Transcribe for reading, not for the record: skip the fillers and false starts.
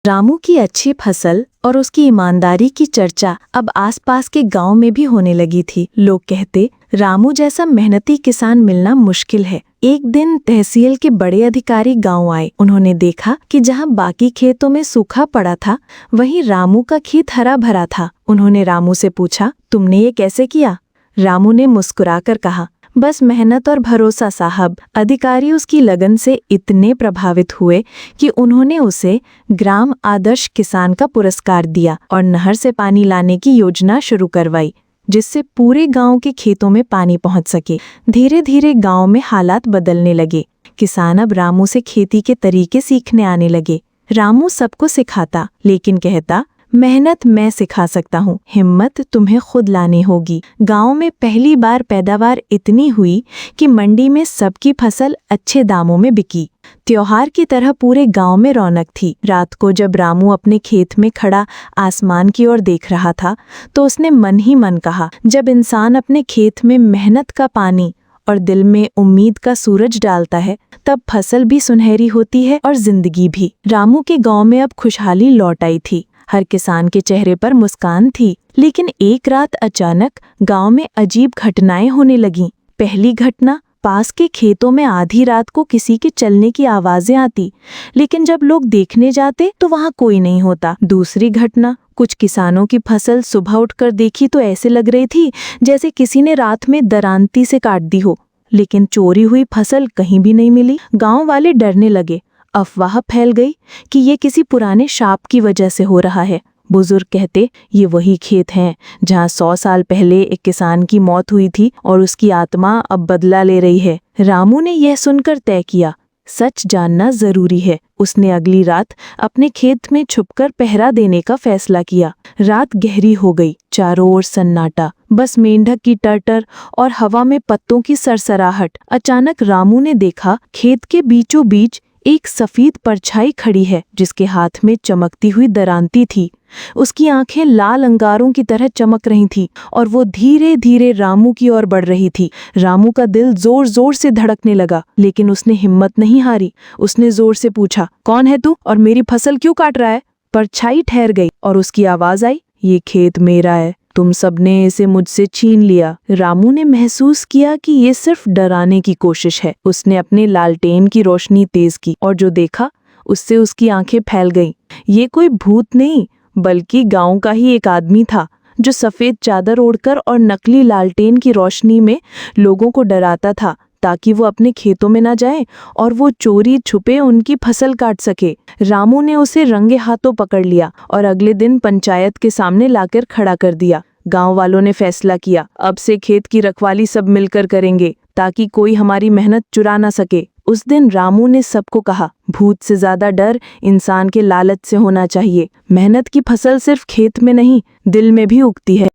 रामू की अच्छी फसल और उसकी ईमानदारी की चर्चा अब आसपास के गांव में भी होने लगी थी। लोग कहते, रामू जैसा मेहनती किसान मिलना मुश्किल है। एक दिन तहसील के बड़े अधिकारी गांव आए। उन्होंने देखा कि जहां बाकी खेतों में सूखा पड़ा था, वहीं रामू का खेत हरा भरा था। उन्होंने रामू से पूछा, तुमने ये कैसे किया? रामू ने मुस्कुराकर कहा, बस मेहनत और भरोसा साहब। अधिकारी उसकी लगन से इतने प्रभावित हुए कि उन्होंने उसे ग्राम आदर्श किसान का पुरस्कार दिया और नहर से पानी लाने की योजना शुरू करवाई, जिससे पूरे गांव के खेतों में पानी पहुंच सके। धीरे धीरे गांव में हालात बदलने लगे। किसान अब रामू से खेती के तरीके सीखने आने लगे। रामू सबको सिखाता, लेकिन कहता, मेहनत मैं सिखा सकता हूँ, हिम्मत तुम्हें खुद लानी होगी। गांव में पहली बार पैदावार इतनी हुई कि मंडी में सबकी फसल अच्छे दामों में बिकी। त्योहार की तरह पूरे गांव में रौनक थी। रात को जब रामू अपने खेत में खड़ा आसमान की ओर देख रहा था, तो उसने मन ही मन कहा, जब इंसान अपने खेत में मेहनत का पानी और दिल में उम्मीद का सूरज डालता है, तब फसल भी सुनहरी होती है और जिंदगी भी। रामू के गांव में अब खुशहाली लौट आई थी। हर किसान के चेहरे पर मुस्कान थी। लेकिन एक रात अचानक गांव में अजीब घटनाएं होने लगीं। पहली घटना, पास के खेतों में आधी रात को किसी के चलने की आवाजें आती, लेकिन जब लोग देखने जाते तो वहां कोई नहीं होता। दूसरी घटना, कुछ किसानों की फसल सुबह उठकर देखी तो ऐसे लग रही थी जैसे किसी ने रात में दरांती से काट दी हो, लेकिन चोरी हुई फसल कहीं भी नहीं मिली। गांव वाले डरने लगे। अफवाह फैल गई कि ये किसी पुराने शाप की वजह से हो रहा है। बुजुर्ग कहते, ये वही खेत हैं जहां 100 साल पहले एक किसान की मौत हुई थी और उसकी आत्मा अब बदला ले रही है। रामू ने यह सुनकर तय किया, सच जानना जरूरी है। उसने अगली रात अपने खेत में छुपकर पहरा देने का फैसला किया। रात गहरी हो गई, चारों ओर सन्नाटा, बस मेंढक की टर्टर और हवा में पत्तों की सरसराहट। अचानक रामू ने देखा, खेत के बीचों बीच एक सफेद परछाई खड़ी है, जिसके हाथ में चमकती हुई दरांती थी। उसकी आंखें लाल अंगारों की तरह चमक रही थीं और वो धीरे धीरे रामू की ओर बढ़ रही थी। रामू का दिल जोर जोर से धड़कने लगा, लेकिन उसने हिम्मत नहीं हारी। उसने जोर से पूछा, कौन है तू और मेरी फसल क्यों काट रहा है? परछाई ठहर गई और उसकी आवाज आई, ये खेत मेरा है, तुम सबने इसे मुझसे छीन लिया। रामू ने महसूस किया कि ये सिर्फ डराने की कोशिश है। उसने अपने लालटेन की रोशनी तेज की और जो देखा उससे उसकी आंखें फैल गईं। ये कोई भूत नहीं, बल्कि गांव का ही एक आदमी था, जो सफेद चादर ओढ़कर और नकली लालटेन की रोशनी में लोगों को डराता था, ताकि वो अपने खेतों में ना जाएं और वो चोरी छुपे उनकी फसल काट सके। रामू ने उसे रंगे हाथों पकड़ लिया और अगले दिन पंचायत के सामने लाकर खड़ा कर दिया। गांव वालों ने फैसला किया, अब से खेत की रखवाली सब मिलकर करेंगे, ताकि कोई हमारी मेहनत चुरा ना सके। उस दिन रामू ने सबको कहा, भूत से ज्यादा डर इंसान के लालच से होना चाहिए। मेहनत की फसल सिर्फ खेत में नहीं, दिल में भी उगती है।